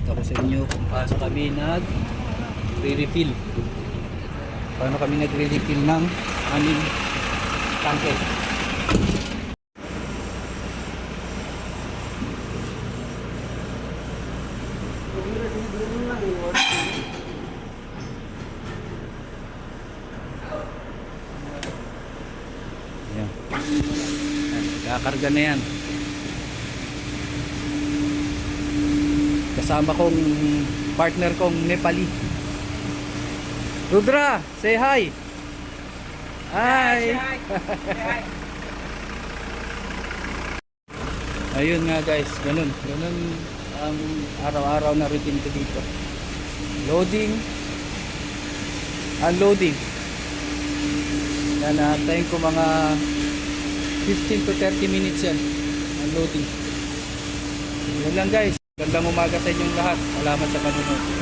ipapakita ko sa inyo kung paano kami nag-refill. Paano kami nagre-refill ng aming tangke. Ayan. Kakarga na yan. Kasama kong partner kong Nepali. Rudra, say hi. Hi. Ayun nga guys, ganun ang araw-araw na routine ko dito. Loading, unloading. Yan, naantayin ko mga 15 to 30 minutes yan. Unloading. Yan lang guys. Gandang umaga sa inyong lahat. Salamat sa panonood.